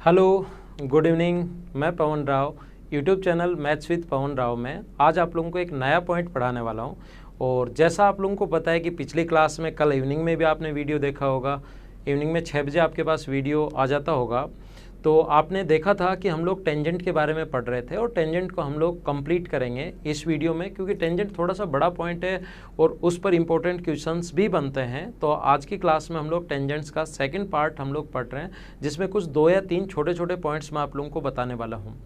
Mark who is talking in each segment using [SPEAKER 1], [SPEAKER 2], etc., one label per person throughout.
[SPEAKER 1] Hello, good evening. मैं Pawan Rao, YouTube channel maths with Pawan Rao में आज आप लोगों को एक नया पॉइंट पढ़ाने वाला हूं। और जैसा आप लोगों को पता है कि पिछली क्लास में कल इवनिंग में भी आपने वीडियो देखा होगा, इवनिंग में 6 बजे आपके पास वीडियो आ जाता होगा। तो आपने देखा था कि हम लोग टेंजेंट के बारे में पढ़ रहे थे और टेंजेंट को हम लोग कंप्लीट करेंगे इस वीडियो में, क्योंकि टेंजेंट थोड़ा सा बड़ा पॉइंट है और उस पर इंपॉर्टेंट क्वेश्चंस भी बनते हैं। तो आज की क्लास में हम लोग टेंजेंट्स का सेकंड पार्ट हम लोग पढ़ रहे हैं, जिसमें कुछ 2 या 3 छोटे छोटे पॉइंट्स मैं आप लोगों को बताने वाला हूँ।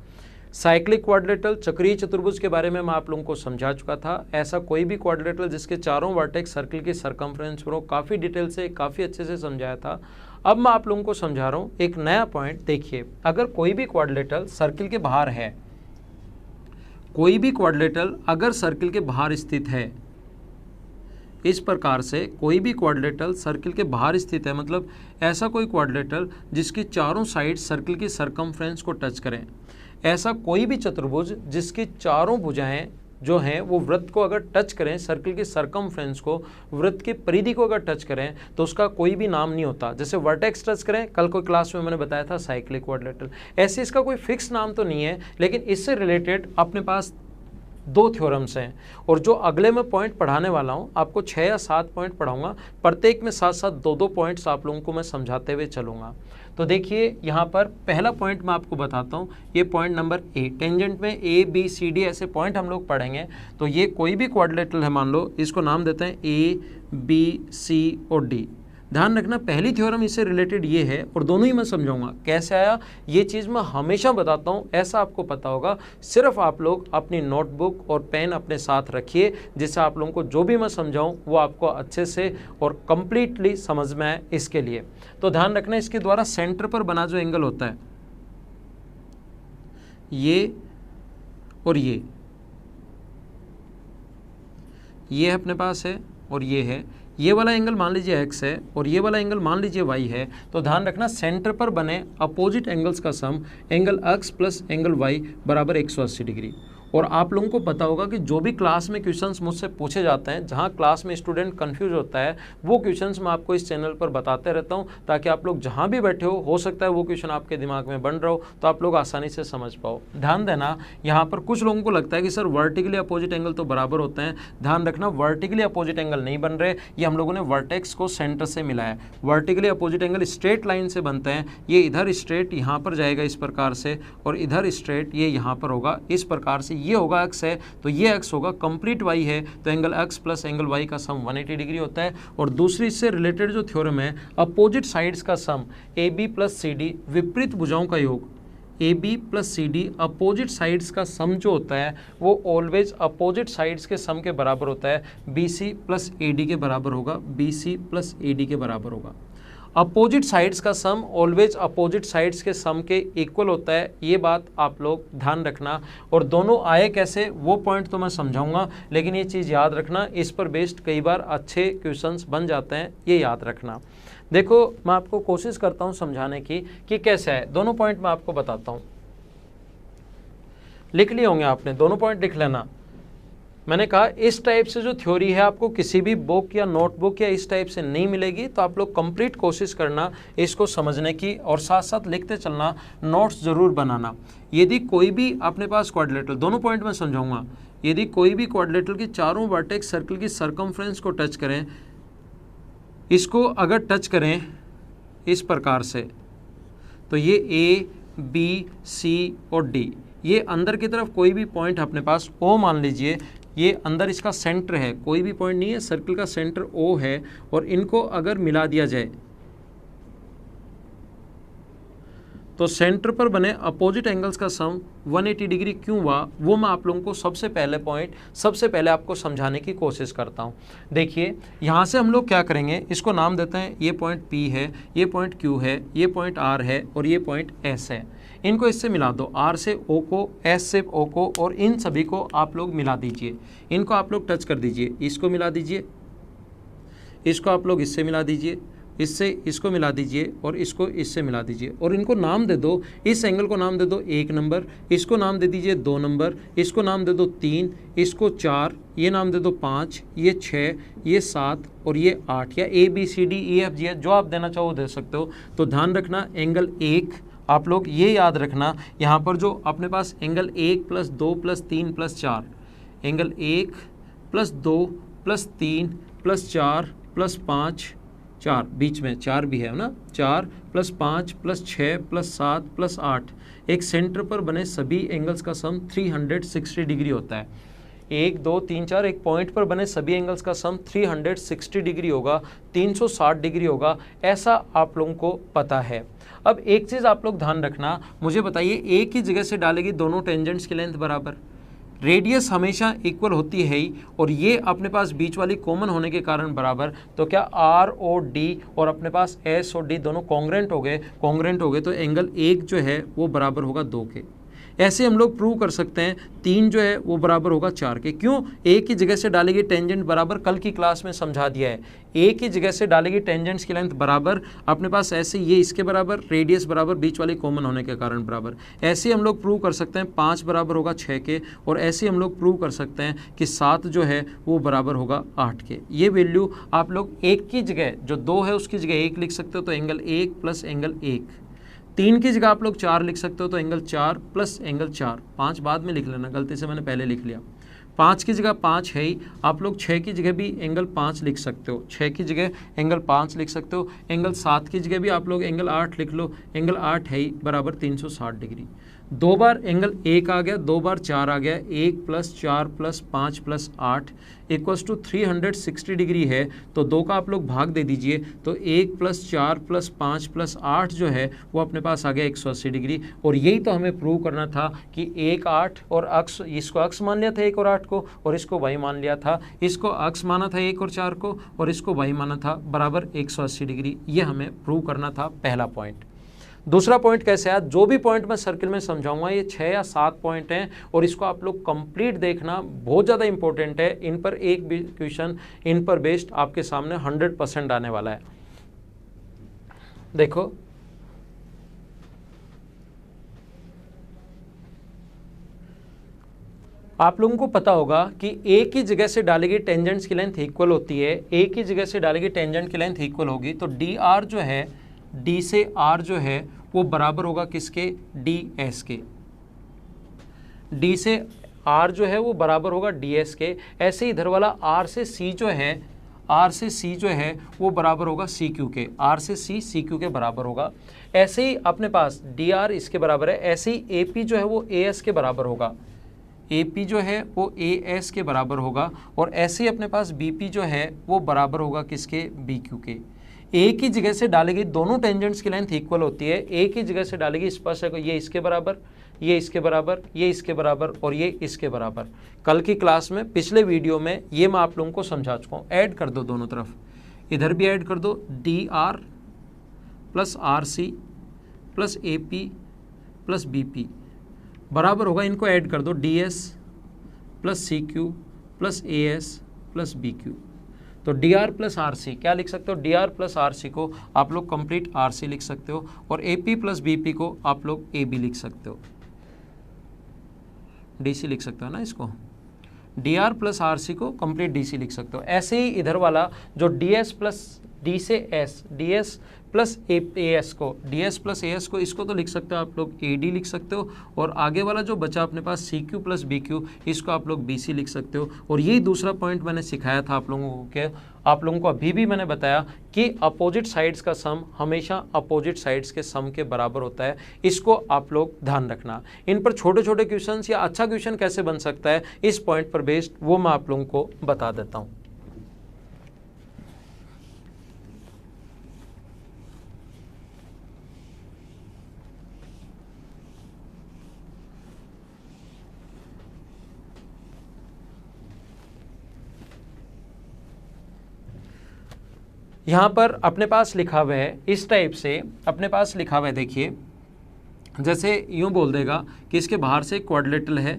[SPEAKER 1] साइक्लिक क्वाड्रेटल चक्रीय चतुर्भुज के बारे में मैं आप लोगों को समझा चुका था। ऐसा कोई भी क्वाड्रेटल जिसके चारों वर्टेक्स सर्कल की सरकमफ्रेंस पर हो, काफ़ी डिटेल से काफ़ी अच्छे से समझाया था। अब मैं आप लोगों को समझा रहा हूँ एक नया पॉइंट। देखिए, अगर कोई भी क्वाड्रेटल सर्कल के बाहर है, कोई भी क्वाड्रेटल अगर सर्कल के बाहर स्थित है, इस प्रकार से कोई भी क्वाड्रेटल सर्कल के बाहर स्थित है, मतलब ऐसा कोई क्वाड्रेटल जिसकी चारों साइड सर्कल की सरकमफ्रेंस को टच करें, ऐसा कोई भी चतुर्भुज जिसकी चारों भुजाएं जो हैं वो वृत्त को अगर टच करें, सर्कल की सरकमफ्रेंस को, वृत्त की परिधि को अगर टच करें, तो उसका कोई भी नाम नहीं होता। जैसे वर्टेक्स टच करें, कल कोई क्लास में मैंने बताया था साइक्लिक क्वाड्रेटल, ऐसे इसका कोई फिक्स नाम तो नहीं है, लेकिन इससे रिलेटेड अपने पास 2 थ्योरम्स हैं। और जो अगले मैं पॉइंट पढ़ाने वाला हूँ, आपको 6 या 7 पॉइंट पढ़ाऊंगा, प्रत्येक में साथ साथ 2-2 पॉइंट्स आप लोगों को मैं समझाते हुए चलूँगा। तो देखिए, यहाँ पर पहला पॉइंट मैं आपको बताता हूँ, ये पॉइंट नंबर ए। टेंजेंट में ए बी सी डी ऐसे पॉइंट हम लोग पढ़ेंगे। तो ये कोई भी क्वाड्रिलेटरल है, मान लो इसको नाम देते हैं ए बी सी और डी। ध्यान रखना, पहली थ्योरम इससे रिलेटेड ये है और दोनों ही मैं समझाऊंगा। कैसे आया ये चीज़ मैं हमेशा बताता हूँ, ऐसा आपको पता होगा। सिर्फ आप लोग अपनी नोटबुक और पेन अपने साथ रखिए, जिससे आप लोगों को जो भी मैं समझाऊँ वो आपको अच्छे से और कंप्लीटली समझ में आए। इसके लिए तो ध्यान रखना, इसके द्वारा सेंटर पर बना जो एंगल होता है, ये और ये अपने पास है और ये है। ये वाला एंगल मान लीजिए x है और ये वाला एंगल मान लीजिए y है। तो ध्यान रखना, सेंटर पर बने अपोजिट एंगल्स का sum angle x plus angle y बराबर 180 डिग्री। और आप लोगों को पता होगा कि जो भी क्लास में क्वेश्चंस मुझसे पूछे जाते हैं, जहां क्लास में स्टूडेंट कंफ्यूज होता है, वो क्वेश्चंस मैं आपको इस चैनल पर बताते रहता हूं, ताकि आप लोग जहां भी बैठे हो सकता है वो क्वेश्चन आपके दिमाग में बन रहा हो, तो आप लोग आसानी से समझ पाओ। ध्यान देना, यहाँ पर कुछ लोगों को लगता है कि सर वर्टिकली अपोजिट एंगल तो बराबर होते हैं। ध्यान रखना, वर्टिकली अपोजिट एंगल नहीं बन रहे, ये हम लोगों ने वर्टेक्स को सेंटर से मिलाया है। Vertically opposite angle straight line से बनते हैं। ये इधर स्ट्रेट यहाँ पर जाएगा इस प्रकार से, और इधर स्ट्रेट ये यहाँ पर होगा इस प्रकार से। ये होगा एक्स है तो ये x होगा, कंप्लीट y है तो angle x plus angle y का सम 180 डिग्री होता है। और दूसरी इससे रिलेटेड जो थ्योरम है, अपोजिट साइड्स का सम AB प्लस CD, विपरीत भुजाओं का योग AB plus CD, opposite sides का सम जो होता है वो ऑलवेज अपोजिट साइड्स के सम के बराबर होता है। BC प्लस AD के बराबर होगा, BC प्लस AD के बराबर होगा। अपोजिट साइड्स का सम ऑलवेज अपोजिट साइड्स के सम के इक्वल होता है, ये बात आप लोग ध्यान रखना। और दोनों आए कैसे, वो पॉइंट तो मैं समझाऊंगा, लेकिन ये चीज़ याद रखना, इस पर बेस्ड कई बार अच्छे क्वेश्चंस बन जाते हैं, ये याद रखना। देखो, मैं आपको कोशिश करता हूँ समझाने की कि कैसे है। दोनों पॉइंट मैं आपको बताता हूँ, लिख लिए होंगे आपने, दोनों पॉइंट लिख लेना। मैंने कहा इस टाइप से जो थ्योरी है आपको किसी भी बुक या नोटबुक या इस टाइप से नहीं मिलेगी, तो आप लोग कंप्लीट कोशिश करना इसको समझने की, और साथ साथ लिखते चलना, नोट्स ज़रूर बनाना। यदि कोई भी अपने पास क्वाड्रिलेटरल, दोनों पॉइंट मैं समझाऊंगा, यदि कोई भी क्वाड्रिलेटरल की चारों वर्टेक्स सर्कल की सरकमफ्रेंस को टच करें, इसको अगर टच करें इस प्रकार से, तो ये A B C और D, ये अंदर की तरफ कोई भी पॉइंट अपने पास O मान लीजिए, ये अंदर इसका सेंटर है, कोई भी पॉइंट नहीं है, सर्कल का सेंटर O है, और इनको अगर मिला दिया जाए तो सेंटर पर बने अपोजिट एंगल्स का सम 180 डिग्री क्यों हुआ, वो मैं आप लोगों को सबसे पहले आपको समझाने की कोशिश करता हूँ। देखिए, यहाँ से हम लोग क्या करेंगे, इसको नाम देते हैं, ये पॉइंट P है, ये पॉइंट Q है, ये पॉइंट R है और ये पॉइंट S है। इनको इससे मिला दो, R से O को, S से O को, और इन सभी को आप लोग मिला दीजिए। इनको आप लोग टच कर दीजिए, इसको मिला दीजिए, इसको आप लोग इससे मिला दीजिए, इससे इसको मिला दीजिए, और इसको इससे मिला दीजिए, और इनको नाम दे दो। इस एंगल को नाम दे दो 1 नंबर, इसको नाम दे दीजिए 2 नंबर, इसको नाम दे दो 3, इसको 4, ये नाम दे दो 5, ये 6, ये 7 और ये 8, या ABCDEFG जो आप देना चाहो दे सकते हो। तो ध्यान रखना, एंगल 1 आप लोग ये याद रखना, यहाँ पर जो अपने पास एंगल 1 + 2 + 3 + 4, एंगल 1 + 2 + 3 + 4 + 5, 4 बीच में 4 भी है ना, 4 + 5 + 6 + 7 + 8, एक सेंटर पर बने सभी एंगल्स का सम 360 डिग्री होता है। 1 2 3 4 एक पॉइंट पर बने सभी एंगल्स का सम 360 डिग्री होगा, 360 डिग्री होगा, ऐसा आप लोगों को पता है। अब एक चीज़ आप लोग ध्यान रखना, मुझे बताइए एक ही जगह से डालेगी दोनों टेंजेंट्स की लेंथ बराबर, रेडियस हमेशा इक्वल होती है ही, और ये अपने पास बीच वाली कॉमन होने के कारण बराबर, तो क्या आर और डी और अपने पास एस और डी दोनों कॉन्ग्रेंट हो गए, तो एंगल 1 जो है वो बराबर होगा 2 के। ऐसे हम लोग प्रूव कर सकते हैं 3 जो है वो बराबर होगा 4 के। क्यों? एक ही जगह से डालेगी टेंजेंट बराबर, कल की क्लास में समझा दिया है, एक ही जगह से डालेगी टेंजेंट्स की लेंथ बराबर, अपने पास ऐसे ये इसके बराबर, रेडियस बराबर, बीच वाली कॉमन होने के कारण बराबर। ऐसे हम लोग प्रूव कर सकते हैं 5 बराबर होगा 6 के, और ऐसे हम लोग प्रूव कर सकते हैं कि 7 जो है वो बराबर होगा 8 के। ये वैल्यू आप लोग एक की जगह जो 2 है उसकी जगह 1 लिख सकते हो, तो एंगल 1 + एंगल 1, 3 की जगह आप लोग 4 लिख सकते हो, तो एंगल 4 + एंगल 4, 5 बाद में लिख लेना, गलती से मैंने पहले लिख लिया। 5 की जगह 5 है ही, आप लोग 6 की जगह भी एंगल 5 लिख सकते हो, 6 की जगह एंगल 5 लिख सकते हो, एंगल 7 की जगह भी आप लोग एंगल 8 लिख लो, एंगल 8 है ही बराबर 360 डिग्री। 2 बार एंगल 1 आ गया, 2 बार 4 आ गया, 1 + 4 + 5 + 8 = 360 डिग्री है, तो 2 का आप लोग भाग दे दीजिए, तो 1 + 4 + 5 + 8 जो है वो अपने पास आ गया 180 डिग्री। और यही तो हमें प्रूव करना था कि 1 8 और अक्ष, इसको अक्ष मान लिया था 1 और 8 को, और इसको वाई मान लिया था, इसको अक्ष माना था 1 और 4 को, और इसको वाई माना था बराबर 180 डिग्री। ये हमें प्रूव करना था पहला पॉइंट। दूसरा पॉइंट कैसे आया, जो भी पॉइंट मैं सर्किल में समझाऊंगा ये 6 या 7 पॉइंट हैं, और इसको आप लोग कंप्लीट देखना, बहुत ज़्यादा इंपॉर्टेंट है। इन पर एक भी क्वेश्चन इन पर बेस्ड आपके सामने 100% आने वाला है। देखो आप लोगों को पता होगा कि एक ही जगह से डालेगी टेंजेंट्स की लेंथ इक्वल होती है, एक ही जगह से डालेगी टेंजेंट की लेंथ इक्वल होगी, तो डी आर जो है, डी से आर जो है वो बराबर होगा किसके, डी एस के। डी से आर जो है वो बराबर होगा डी एस के। ऐसे इधर वाला आर से सी जो है, आर से सी जो है वो बराबर होगा सी क्यू के, आर से सी सी क्यू के बराबर होगा। ऐसे ही अपने पास डी आर इसके बराबर है, ऐसे ही ए पी जो है वो ए एस के बराबर होगा, ए पी जो है वो ए एस के बराबर होगा, और ऐसे ही अपने पास बी पी जो है वो बराबर होगा किसके, बी क्यू के। एक ही जगह से डालेगी दोनों टेंजेंट्स की लेंथ इक्वल होती है, एक ही जगह से डालेगी स्पर्शक, ये इसके बराबर, ये इसके बराबर, ये इसके बराबर, और ये इसके बराबर। कल की क्लास में पिछले वीडियो में ये मैं आप लोगों को समझा चुका हूँ। ऐड कर दो दोनों तरफ, इधर भी ऐड कर दो, D R + R C + A P + B P बराबर होगा, इनको ऐड कर दो, D S + C Q + A S + B Q. तो डी आर + आर सी क्या लिख सकते हो, डी आर + आर सी को आप लोग कंप्लीट आर सी लिख सकते हो, और ए पी + बी पी को आप लोग ए बी लिख सकते हो, डी सी लिख सकते हो ना इसको, डी आर + आर सी को कंप्लीट डी सी लिख सकते हो। ऐसे ही इधर वाला जो डी एस + डी से S, D S + A S को, डी एस + ए एस को, इसको तो लिख सकते हो आप लोग ए डी लिख सकते हो, और आगे वाला जो बचा अपने पास सी क्यू + बी क्यू, इसको आप लोग बी सी लिख सकते हो। और यही दूसरा पॉइंट मैंने सिखाया था आप लोगों को, कि आप लोगों को अभी भी मैंने बताया कि अपोजिट साइड्स का सम हमेशा अपोजिट साइड्स के सम के बराबर होता है, इसको आप लोग ध्यान रखना। इन पर छोटे छोटे क्वेश्चन या अच्छा क्वेश्चन कैसे बन सकता है इस पॉइंट पर बेस्ड, वो मैं आप लोगों को बता देता हूँ। यहाँ पर अपने पास लिखा हुआ है, इस टाइप से अपने पास लिखा हुआ है, देखिए जैसे यूं बोल देगा कि इसके बाहर से क्वाड्रिलेटरल है,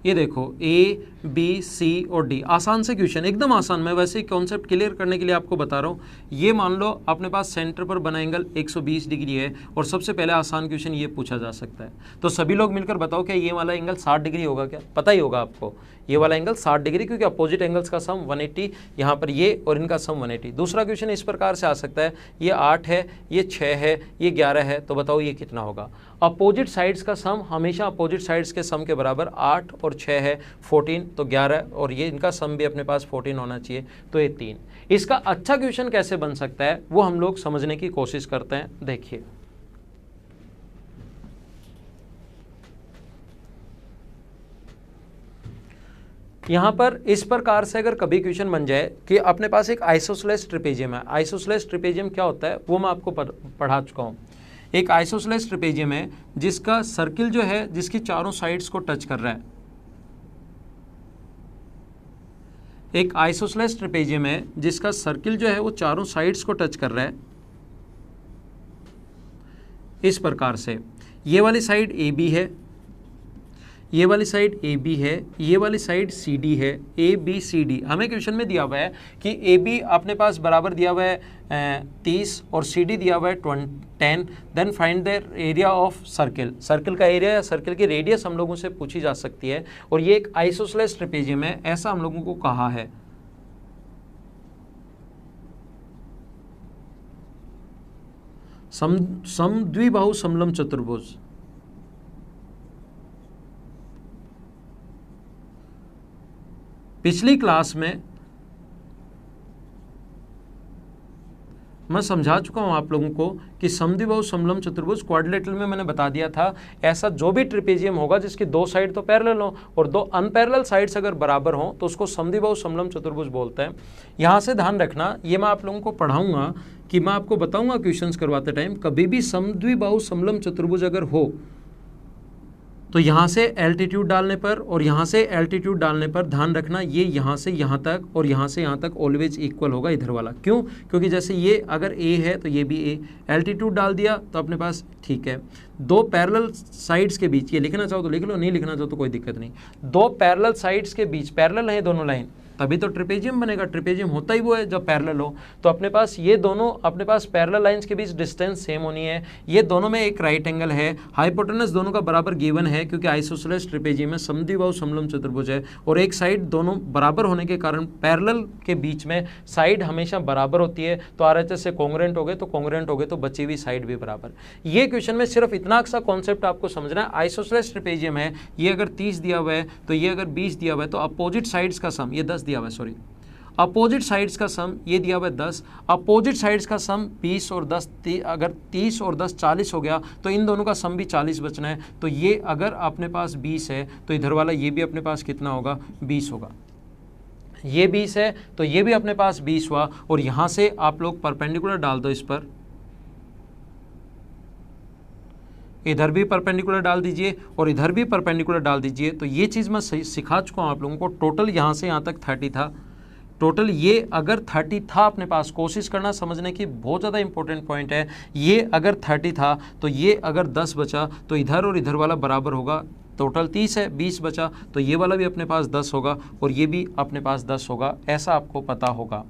[SPEAKER 1] ये देखो ए बी, सी और डी। आसान से क्वेश्चन, एकदम आसान। मैं वैसे ही कॉन्सेप्ट क्लियर करने के लिए आपको बता रहा हूँ। ये मान लो अपने पास सेंटर पर बना एंगल 120 डिग्री है और सबसे पहले आसान क्वेश्चन ये पूछा जा सकता है। तो सभी लोग मिलकर बताओ क्या ये वाला एंगल 60 डिग्री होगा? क्या पता ही होगा आपको, ये वाला एंगल 60 डिग्री, क्योंकि अपोजिट एंगल्स का सम 180, यहाँ पर ये और इनका सम 180। दूसरा क्वेश्चन इस प्रकार से आ सकता है, ये 8 है, ये 6 है, ये 11 है, तो बताओ ये कितना होगा? अपोजिट साइड्स का सम हमेशा अपोजिट साइड्स के सम के बराबर। 8 और 6 है 14, तो 11 और ये इनका सम भी अपने पास 14 होना चाहिए, तो ये 3। इसका अच्छा क्वेश्चन कैसे बन सकता है वो हम लोग समझने की कोशिश करते हैं। देखिए, यहाँ पर इस प्रकार से अगर कभी क्वेश्चन बन जाए कि अपने पास एक आइसोसेलेस ट्रेपेजियम है। आइसोसेलेस ट्रेपेजियम क्या होता है वो मैं आपको पढ़ा चुका हूँ। एक आइसोसेलेस ट्रेपेजियम है जिसका सर्किल जो है, जिसकी चारों साइड्स को टच कर रहा है। एक आइसोसेलेस ट्रेपेजियम है जिसका सर्किल जो है वो चारों साइड्स को टच कर रहा है इस प्रकार से। ये वाली साइड ए बी है, ये वाली साइड ए बी है, ये वाली साइड सी डी है। ए बी सी डी हमें क्वेश्चन में दिया हुआ है कि ए बी अपने पास बराबर दिया हुआ है 30 और सी डी दिया हुआ है 10। Then find the area of circle. Circle का एरिया या सर्किल की रेडियस हम लोगों से पूछी जा सकती है, और ये एक आइसोसेलेस ट्रेपेजियम है, ऐसा हम लोगों को कहा है। समद्विबाहु समलंब चतुर्भुज। पिछली क्लास में मैं समझा चुका हूं आप लोगों को कि समद्विबाहु समलंब चतुर्भुज क्वाड्रिलेटरल में मैंने बता दिया था, ऐसा जो भी ट्रेपेजियम होगा जिसकी दो साइड तो पैरेलल हो और दो अनपैरेलल साइड्स अगर बराबर हो तो उसको समद्विबाहु समलंब चतुर्भुज बोलते हैं। यहां से ध्यान रखना, ये मैं आप लोगों को पढ़ाऊंगा कि मैं आपको बताऊंगा क्वेश्चंस करवाते टाइम, कभी भी समद्विबाहु समलंब चतुर्भुज अगर हो तो यहाँ से एल्टीट्यूड डालने पर और यहाँ से एल्टीट्यूड डालने पर ध्यान रखना ये यहाँ से यहाँ तक और यहाँ से यहाँ तक ऑलवेज इक्वल होगा इधर वाला। क्यों? क्योंकि जैसे ये अगर ए है तो ये भी ए, एल्टीट्यूड डाल दिया तो अपने पास ठीक है। दो पैरेलल साइड्स के बीच, ये लिखना चाहो तो लिख लो, नहीं लिखना चाहो तो कोई दिक्कत नहीं। दो पैरेलल साइड्स के बीच, पैरेलल है दोनों लाइन, तभी तो ट्रेपेजियम बनेगा। ट्रेपेजियम होता ही वो है जब पैरेलल हो। तो अपने पास ये दोनों, अपने पास पैरेलल लाइंस के बीच डिस्टेंस सेम होनी है। ये दोनों में एक राइट एंगल है, हाइपोटेनस दोनों का बराबर गिवन है क्योंकि आइसोसेलेस ट्रेपेजियम में समद्विबाहु समलंब चतुर्भुज है, और एक साइड दोनों बराबर होने के कारण पैरेलल के बीच में साइड हमेशा बराबर होती है। तो आरएचएस से कॉन्ग्रुएंट हो गए तो कॉन्ग्रुएंट हो गए, तो बची हुई साइड भी बराबर। ये क्वेश्चन में सिर्फ इतना सा कॉन्सेप्ट आपको समझना है। आइसोसेलेस ट्रेपेजियम है, ये अगर 30 दिया हुआ है तो ये अगर 20 दिया हुआ है, तो अपोजिट साइड्स का सम, ये 10 दिया हुआ है, सॉरी, अपोजिट साइड्स का सम ये दिया हुआ है 10, अपोजिट साइड्स का सम 20 और 10, अगर 30 और 10 40 हो गया तो इन दोनों का सम भी 40 बचना है। तो ये अगर अपने पास 20 है तो इधर वाला ये भी अपने पास कितना होगा? 20 होगा। ये 20 है तो ये भी अपने पास 20 हुआ, और यहाँ से आप लोग परपेंडिकुलर डाल दो, इस पर इधर भी परपेंडिकुलर डाल दीजिए और इधर भी परपेंडिकुलर डाल दीजिए। तो ये चीज़ मैं सिखा चुका हूँ आप लोगों को। टोटल यहाँ से यहाँ तक 30 था, टोटल ये अगर 30 था अपने पास, कोशिश करना समझने की, बहुत ज़्यादा इंपॉर्टेंट पॉइंट है। ये अगर 30 था तो ये अगर 10 बचा तो इधर और इधर वाला बराबर होगा। टोटल 30 है, 20 बचा तो ये वाला भी अपने पास 10 होगा और ये भी अपने पास 10 होगा, ऐसा आपको पता होगा।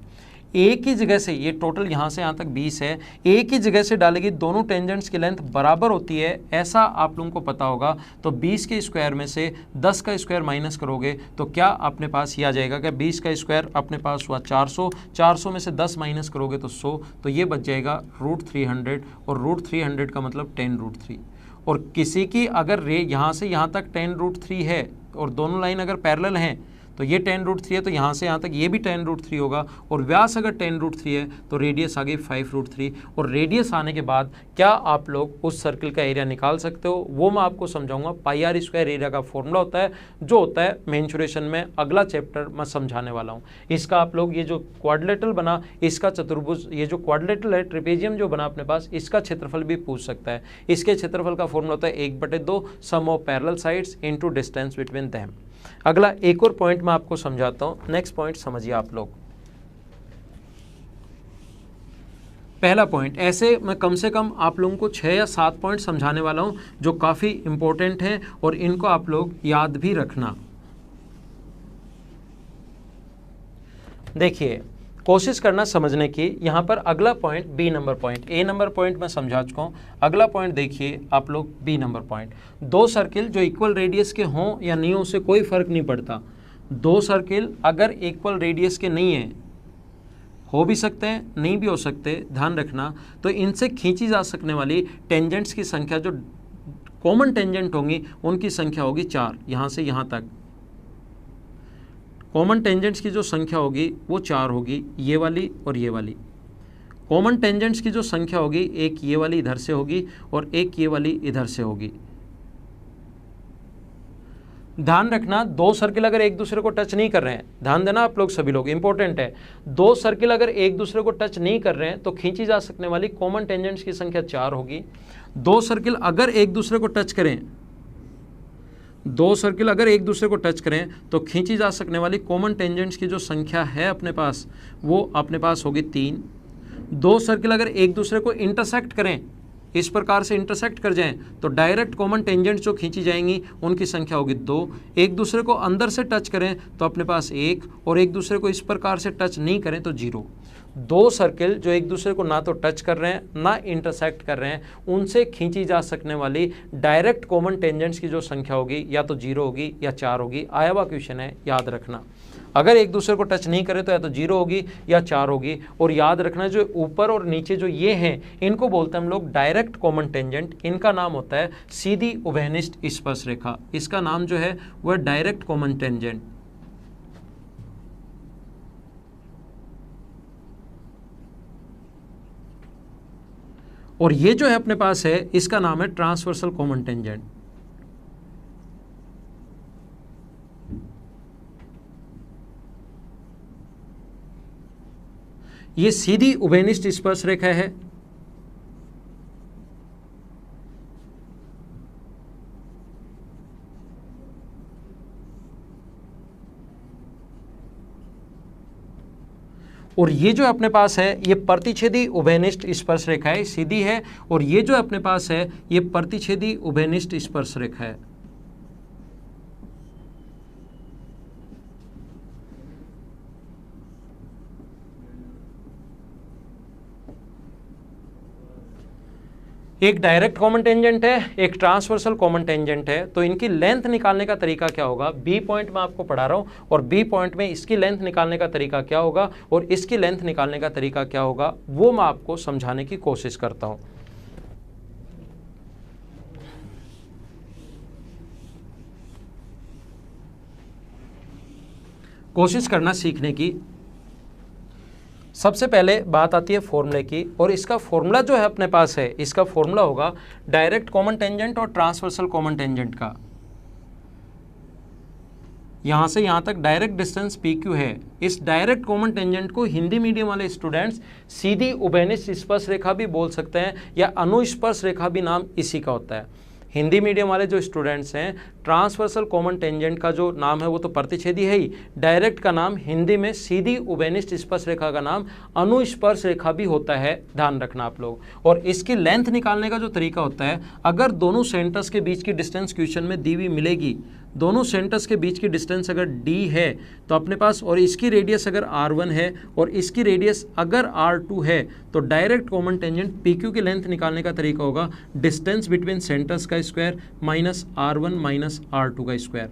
[SPEAKER 1] एक ही जगह से, ये टोटल यहाँ से यहाँ तक 20 है, एक ही जगह से डालेगी, दोनों टेंजेंट्स की लेंथ बराबर होती है, ऐसा आप लोगों को पता होगा। तो 20 के स्क्वायर में से 10 का स्क्वायर माइनस करोगे तो क्या अपने पास ये आ जाएगा? क्या 20 का स्क्वायर अपने पास हुआ 400, 400 में से 10 माइनस करोगे तो 100, तो ये बच जाएगा √300, और √300 का मतलब 10√3। और किसी की अगर यहाँ से यहाँ तक 10√3 है और दोनों लाइन अगर पैरेलल हैं तो ये 10√3 है, तो यहाँ से यहाँ तक ये भी 10√3 होगा, और व्यास अगर 10√3 है तो रेडियस आ गई 5√3। और रेडियस आने के बाद क्या आप लोग उस सर्किल का एरिया निकाल सकते हो, वो मैं आपको समझाऊंगा। πr² एरिया का फॉर्मूला होता है, जो होता है मेंसुरेशन में, अगला चैप्टर मैं समझाने वाला हूँ। इसका आप लोग, ये जो क्वाड्रिलेटरल बना, इसका चतुर्भुज, ये जो क्वाड्रिलेटरल है, ट्रेपेजियम जो बना अपने पास, इसका क्षेत्रफल भी पूछ सकता है। इसके क्षेत्रफल का फॉर्मूला होता है 1/2 sum of parallel sides into distance between them. अगला एक और पॉइंट मैं आपको समझाता हूं, नेक्स्ट पॉइंट समझिए आप लोग। पहला पॉइंट, ऐसे मैं कम से कम आप लोगों को 6 या 7 पॉइंट समझाने वाला हूं जो काफ़ी इंपॉर्टेंट हैं और इनको आप लोग याद भी रखना। देखिए कोशिश करना समझने की। यहाँ पर अगला पॉइंट बी नंबर पॉइंट, ए नंबर पॉइंट मैं समझा चुका हूँ। अगला पॉइंट देखिए आप लोग बी नंबर पॉइंट, दो सर्किल जो इक्वल रेडियस के हों या नहीं हों, उससे कोई फर्क नहीं पड़ता। दो सर्किल अगर इक्वल रेडियस के नहीं हैं, हो भी सकते हैं नहीं भी हो सकते, ध्यान रखना, तो इनसे खींची जा सकने वाली टेंजेंट्स की संख्या, जो कॉमन टेंजेंट होंगी उनकी संख्या होगी 4। यहाँ से यहाँ तक कॉमन टेंजेंट्स की जो संख्या होगी वो 4 होगी, ये वाली और ये वाली। कॉमन टेंजेंट्स की जो संख्या होगी, एक ये वाली इधर से होगी और एक ये वाली इधर से होगी। ध्यान रखना, दो सर्किल अगर एक दूसरे को टच नहीं कर रहे हैं, ध्यान देना आप लोग सभी लोग, इंपॉर्टेंट है, दो सर्किल अगर एक दूसरे को टच नहीं कर रहे हैं तो खींची जा सकने वाली कॉमन टेंजेंट्स की संख्या 4 होगी। दो सर्किल अगर एक दूसरे को टच करें, दो सर्किल अगर एक दूसरे को टच करें तो खींची जा सकने वाली कॉमन टेंजेंट्स की जो संख्या है अपने पास, वो अपने पास होगी 3। दो सर्किल अगर एक दूसरे को इंटरसेक्ट करें, इस प्रकार से इंटरसेक्ट कर जाएं, तो डायरेक्ट कॉमन टेंजेंट्स जो खींची जाएंगी उनकी संख्या होगी 2। एक दूसरे को अंदर से टच करें तो अपने पास 1, और एक दूसरे को इस प्रकार से टच नहीं करें तो 0। दो सर्किल जो एक दूसरे को ना तो टच कर रहे हैं ना इंटरसेक्ट कर रहे हैं, उनसे खींची जा सकने वाली डायरेक्ट कॉमन टेंजेंट्स की जो संख्या होगी या तो 0 होगी या 4 होगी। आया हुआ क्वेश्चन है, याद रखना। अगर एक दूसरे को टच नहीं करे तो या तो 0 होगी या 4 होगी। और याद रखना, जो ऊपर और नीचे जो ये हैं, इनको बोलते हैं हम लोग डायरेक्ट कॉमन टेंजेंट। इनका नाम होता है सीधी उभयनिष्ठ स्पर्श रेखा। इसका नाम जो है वह डायरेक्ट कॉमन टेंजेंट। और ये जो है अपने पास है, इसका नाम है ट्रांसवर्सल कॉमन टेंजेंट। ये सीधी उभयनिष्ठ स्पर्श रेखा है। और ये जो अपने पास है ये प्रतिच्छेदी उभयनिष्ठ स्पर्श रेखा है, सीधी है। और ये जो अपने पास है ये प्रतिच्छेदी उभयनिष्ठ स्पर्श रेखा है। एक डायरेक्ट कॉमन टेंजेंट है, एक ट्रांसवर्सल कॉमन टेंजेंट है। तो इनकी लेंथ निकालने का तरीका क्या होगा, बी पॉइंट में आपको पढ़ा रहा हूं, और बी पॉइंट में इसकी लेंथ निकालने का तरीका क्या होगा और इसकी लेंथ निकालने का तरीका क्या होगा, वो मैं आपको समझाने की कोशिश करता हूं। कोशिश करना सीखने की। सबसे पहले बात आती है फॉर्मूले की, और इसका फॉर्मूला जो है अपने पास है, इसका फॉर्मूला होगा डायरेक्ट कॉमन टेंजेंट और ट्रांसवर्सल कॉमन टेंजेंट का। यहां से यहां तक डायरेक्ट डिस्टेंस PQ है। इस डायरेक्ट कॉमन टेंजेंट को हिंदी मीडियम वाले स्टूडेंट्स सीधी उभयनिष्ठ स्पर्श रेखा भी बोल सकते हैं, या अनुस्पर्श रेखा भी नाम इसी का होता है। हिंदी मीडियम वाले जो स्टूडेंट्स हैं, ट्रांसवर्सल कॉमन टेंजेंट का जो नाम है वो तो प्रतिच्छेदी है ही, डायरेक्ट का नाम हिंदी में सीधी उभयनिष्ठ स्पर्श रेखा का नाम अनुस्पर्श रेखा भी होता है, ध्यान रखना आप लोग। और इसकी लेंथ निकालने का जो तरीका होता है, अगर दोनों सेंटर्स के बीच की डिस्टेंस क्वेश्चन में दी हुई मिलेगी, दोनों सेंटर्स के बीच की डिस्टेंस अगर d है तो अपने पास, और इसकी रेडियस अगर r1 है और इसकी रेडियस अगर r2 है, तो डायरेक्ट कॉमन टेंजेंट PQ की लेंथ निकालने का तरीका होगा डिस्टेंस बिटवीन सेंटर्स का square minus r1 minus r2 का स्क्वायर।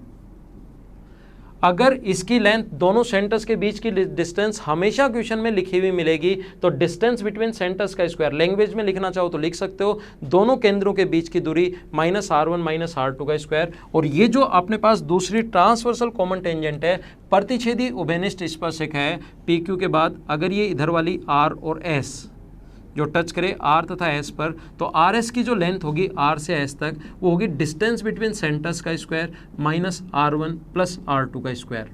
[SPEAKER 1] अगर इसकी लेंथ, दोनों सेंटर्स के बीच की डिस्टेंस हमेशा क्वेश्चन में लिखी हुई मिलेगी, तो डिस्टेंस बिटवीन सेंटर्स का स्क्वायर, लैंग्वेज में लिखना चाहो तो लिख सकते हो, दोनों केंद्रों के बीच की दूरी माइनस r1 माइनस r2 का स्क्वायर। और ये जो अपने पास दूसरी ट्रांसवर्सल कॉमन टेंजेंट है, प्रतिच्छेदी उभयनिष्ठ स्पर्श रेखा है PQ के बाद, अगर ये इधर वाली R और S जो टच करे R तथा S पर, तो RS की जो लेंथ होगी R से S तक, वो होगी डिस्टेंस बिटवीन सेंटर्स का square minus R1 plus R2 का स्क्वायर।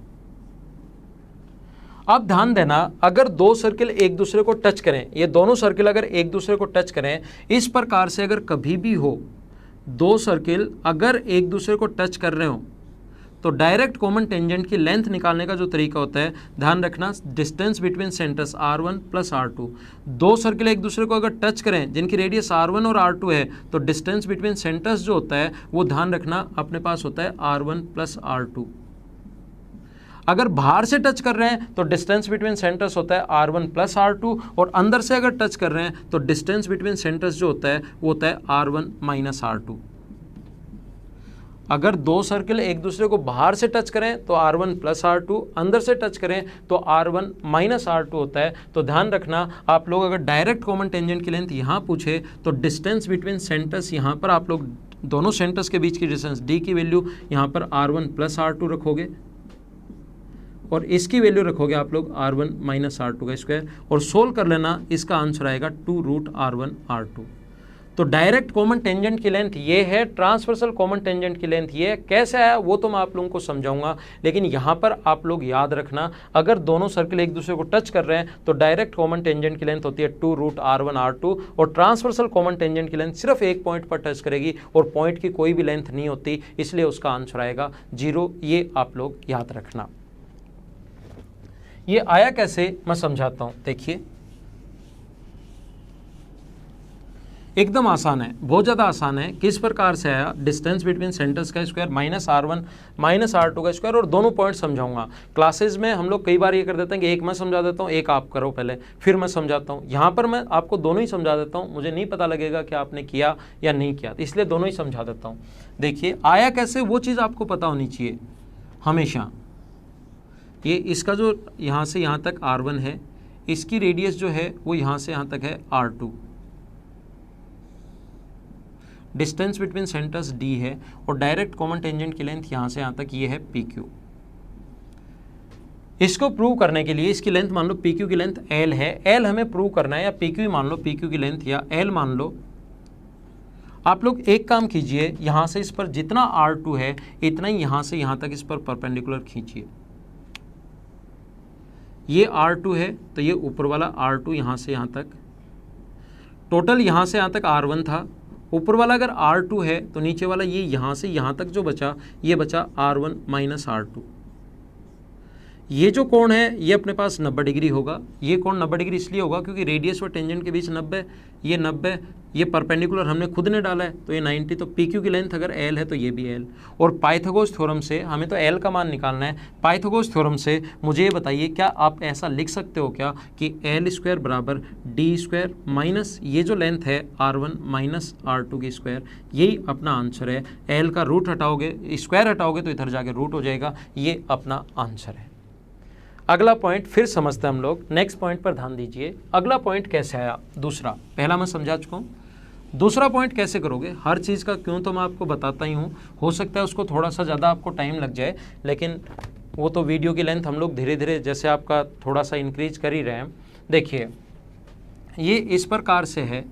[SPEAKER 1] अब ध्यान देना, अगर दो सर्किल एक दूसरे को टच करें, ये दोनों सर्किल अगर एक दूसरे को टच करें, इस प्रकार से अगर कभी भी हो, दो सर्किल अगर एक दूसरे को टच कर रहे हो, तो डायरेक्ट कॉमन टेंजेंट की लेंथ निकालने का जो तरीका होता है, ध्यान रखना, distance between centres R1 plus R2। दो सर्किल एक दूसरे को अगर टच करें जिनकी रेडियस R1 और R2 है, तो डिस्टेंस बिटवीन सेंटर्स जो होता है वो ध्यान रखना अपने पास होता है R1 प्लस R2। अगर बाहर से टच कर रहे हैं तो डिस्टेंस बिटवीन सेंटर्स होता है R1 प्लस R2, और अंदर से अगर टच कर रहे हैं तो डिस्टेंस बिटवीन सेंटर्स जो होता है वो होता है R1 माइनस R2। अगर दो सर्किल एक दूसरे को बाहर से टच करें तो R1 प्लस R2, अंदर से टच करें तो R1 माइनस R2 होता है। तो ध्यान रखना, आप लोग अगर डायरेक्ट कॉमन टेंजेंट की लेंथ यहाँ पूछे तो डिस्टेंस बिटवीन सेंटर्स यहाँ पर आप लोग दोनों सेंटर्स के बीच की डिस्टेंस d की वैल्यू यहाँ पर R1 प्लस R2 रखोगे, और इसकी वैल्यू रखोगे आप लोग R1 माइनस R2 का स्क्वायर, और सोल्व कर लेना, इसका आंसर आएगा 2 रूट R1 R2। तो डायरेक्ट कॉमन टेंजेंट की लेंथ ये है, ट्रांसवर्सल कॉमन टेंजेंट की लेंथ ये है। कैसे आया वो तो मैं आप लोगों को समझाऊंगा, लेकिन यहाँ पर आप लोग याद रखना, अगर दोनों सर्किल एक दूसरे को टच कर रहे हैं तो डायरेक्ट कॉमन टेंजेंट की लेंथ होती है 2 रूट R1 R2, और ट्रांसवर्सल कॉमन टेंजेंट की लेंथ सिर्फ एक पॉइंट पर टच करेगी और पॉइंट की कोई भी लेंथ नहीं होती, इसलिए उसका आंसर आएगा 0। ये आप लोग याद रखना। ये आया कैसे मैं समझाता हूँ, देखिए एकदम आसान है, बहुत ज़्यादा आसान है। किस प्रकार से आया, डिस्टेंस बिटवीन सेंटर्स का square minus R1 minus R2 का स्क्वायर, और दोनों पॉइंट समझाऊंगा। क्लासेस में हम लोग कई बार ये कर देते हैं कि एक मैं समझा देता हूँ, एक आप करो पहले, फिर मैं समझाता हूँ। यहाँ पर मैं आपको दोनों ही समझा देता हूँ, मुझे नहीं पता लगेगा कि आपने किया या नहीं किया, इसलिए दोनों ही समझा देता हूँ। देखिए आया कैसे, वो चीज़ आपको पता होनी चाहिए हमेशा। ये इसका जो यहाँ से यहाँ तक R1 है, इसकी रेडियस जो है वो यहाँ से यहाँ तक है R2, distance between centres d है, और डायरेक्ट कॉमन टेंजेंट की लेंथ यहाँ से यहाँ तक ये है PQ। इसको प्रूव करने के लिए इसकी लेंथ मान लो PQ की लेंथ L है, L हमें प्रूव करना है, या PQ मान लो PQ की लेंथ, या L मान लो। आप लोग एक काम कीजिए, यहाँ से इस पर जितना R2 है इतना ही यहाँ से यहाँ तक इस पर परपेंडिकुलर खींचिए। ये R2 है तो ये ऊपर वाला R2 यहाँ से यहाँ तक, टोटल यहाँ से यहाँ तक R1 था, ऊपर वाला अगर R2 है तो नीचे वाला ये यहाँ से यहाँ तक जो बचा ये बचा R1 माइनस R2। ये जो कोण है ये अपने पास 90 डिग्री होगा। ये कोण 90 डिग्री इसलिए होगा क्योंकि रेडियस और टेंजेंट के बीच 90, ये 90, ये परपेंडिकुलर हमने खुद ने डाला है तो ये 90। तो PQ की लेंथ अगर L है तो ये भी L। और पाइथागोरस थ्योरम से हमें तो L का मान निकालना है। पाइथागोरस थ्योरम से मुझे ये बताइए, क्या आप ऐसा लिख सकते हो क्या कि L स्क्वायर बराबर D स्क्वायर माइनस ये जो लेंथ है R1 माइनस R2 की स्क्वायर, यही अपना आंसर है। L का रूट हटाओगे, स्क्वायर हटाओगे तो इधर जाके रूट हो जाएगा, ये अपना आंसर है। अगला पॉइंट फिर समझते हैं हम लोग, नेक्स्ट पॉइंट पर ध्यान दीजिए। अगला पॉइंट कैसे आया, दूसरा, पहला मैं समझा चुका हूँ, दूसरा पॉइंट कैसे करोगे। हर चीज़ का क्यों तो मैं आपको बताता ही हूँ, हो सकता है उसको थोड़ा सा ज़्यादा आपको टाइम लग जाए, लेकिन वो तो वीडियो की लेंथ हम लोग धीरे धीरे जैसे आपका थोड़ा सा इंक्रीज कर ही रहे हैं। देखिए ये इस प्रकार से है,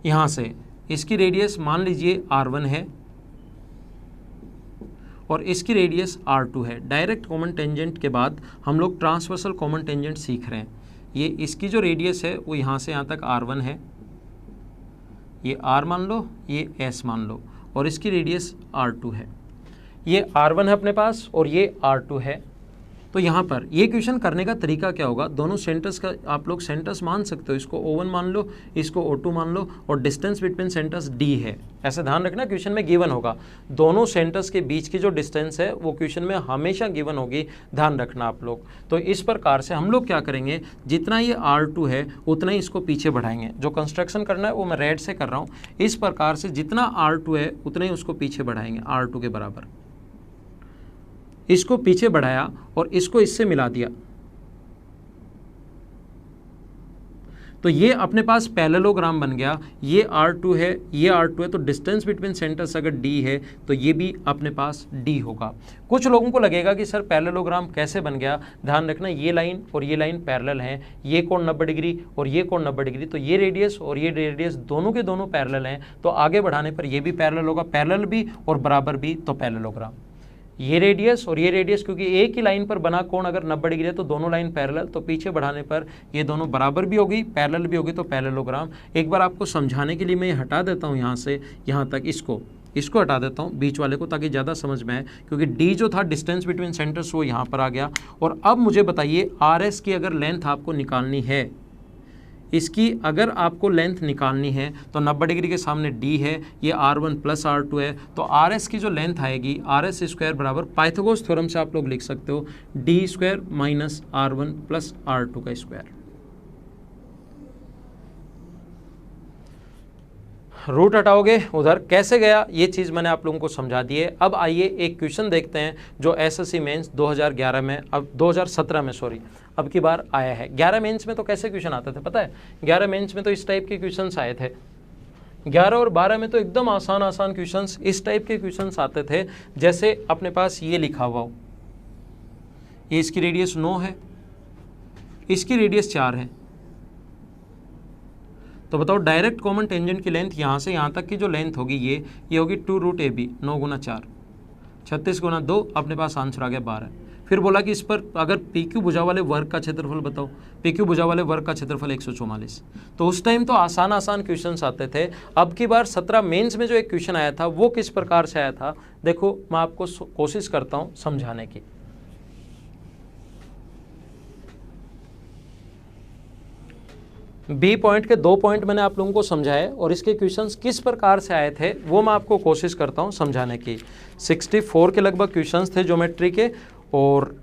[SPEAKER 1] यहाँ से इसकी रेडियस मान लीजिए R1 है और इसकी रेडियस R2 है। डायरेक्ट कॉमन टेंजेंट के बाद हम लोग ट्रांसवर्सल कॉमन टेंजेंट सीख रहे हैं। ये इसकी जो रेडियस है वो यहाँ से यहाँ तक R1 है, ये R मान लो, ये S मान लो, और इसकी रेडियस R2 है। ये R1 है अपने पास और ये R2 है। तो यहाँ पर ये क्वेश्चन करने का तरीका क्या होगा, दोनों सेंटर्स का आप लोग सेंटर्स मान सकते हो, इसको O1 मान लो, इसको O2 मान लो, और डिस्टेंस बिटवीन सेंटर्स D है। ऐसा ध्यान रखना, क्वेश्चन में गिवन होगा, दोनों सेंटर्स के बीच की जो डिस्टेंस है वो क्वेश्चन में हमेशा गिवन होगी, ध्यान रखना आप लोग। तो इस प्रकार से हम लोग क्या करेंगे, जितना ये R2 है उतना ही इसको पीछे बढ़ाएंगे। जो कंस्ट्रक्शन करना है वो मैं रेड से कर रहा हूँ। इस प्रकार से जितना R2 है उतना ही उसको पीछे बढ़ाएंगे, R2 के बराबर इसको पीछे बढ़ाया और इसको इससे मिला दिया, तो ये अपने पास पैरेललोग्राम बन गया। ये R2 है, ये R2 है, तो डिस्टेंस बिटवीन सेंटर्स अगर D है तो ये भी अपने पास D होगा। कुछ लोगों को लगेगा कि सर पैरेललोग्राम कैसे बन गया, ध्यान रखना ये लाइन और ये लाइन पैरेलल हैं, ये कोण 90 डिग्री और ये कोण 90 डिग्री, तो ये रेडियस और ये रेडियस दोनों के दोनों पैरेलल हैं, तो आगे बढ़ाने पर ये भी पैरेलल होगा, पैरेलल भी और बराबर भी, तो पैरेललोग्राम। ये रेडियस और ये रेडियस, क्योंकि एक ही लाइन पर बना कोण अगर 90 डिग्री है तो दोनों लाइन पैरेलल, तो पीछे बढ़ाने पर ये दोनों बराबर भी होगी, पैरेलल भी होगी, तो पैरेललोग्राम। एक बार आपको समझाने के लिए मैं हटा देता हूँ यहाँ से यहाँ तक, इसको हटा देता हूँ बीच वाले को, ताकि ज़्यादा समझ में आए, क्योंकि D जो था डिस्टेंस बिटवीन सेंटर्स वो यहाँ पर आ गया। और अब मुझे बताइए RS की अगर लेंथ आपको निकालनी है, इसकी अगर आपको लेंथ निकालनी है तो 90 डिग्री के सामने d है, ये r1 प्लस r2 है, तो rs की जो लेंथ आएगी rs स्क्वायर बराबर पाइथागोरस थ्योरम से आप लोग लिख सकते हो d square minus r1 plus r2 का स्क्वायर। रूट हटाओगे उधर कैसे गया ये चीज़ मैंने आप लोगों को समझा दी है। अब आइए एक क्वेश्चन देखते हैं जो एसएससी मेंस 2011 में, अब 2017 में सॉरी, अब की बार आया है। 11 मेंस में तो कैसे क्वेश्चन आते थे पता है? 11 मेंस में तो इस टाइप के क्वेश्चंस आए थे। 11 और 12 में तो एकदम आसान आसान क्वेश्चंस, इस टाइप के क्वेश्चंस आते थे। जैसे अपने पास ये लिखा हुआ हो, ये इसकी रेडियस 9 है, इसकी रेडियस 4 है, तो बताओ डायरेक्ट कॉमन टेंजेंट की लेंथ यहाँ से यहाँ तक की जो लेंथ होगी ये होगी 2√AB, 9 गुना 4, 36 गुना 2, अपने पास आंसर आ गया 12। फिर बोला कि इस पर अगर PQ भुजा वाले वर्ग का क्षेत्रफल बताओ, PQ भुजा वाले वर्ग का क्षेत्रफल 144। तो उस टाइम तो आसान आसान क्वेश्चंस आते थे। अब की बार 17 मेंस में जो एक क्वेश्चन आया था वो किस प्रकार से आया था, देखो मैं आपको कोशिश करता हूँ समझाने की। बी पॉइंट के 2 पॉइंट मैंने आप लोगों को समझाए और इसके क्वेश्चंस किस प्रकार से आए थे वो मैं आपको कोशिश करता हूं समझाने की। 64 के लगभग क्वेश्चंस थे ज्योमेट्री के, और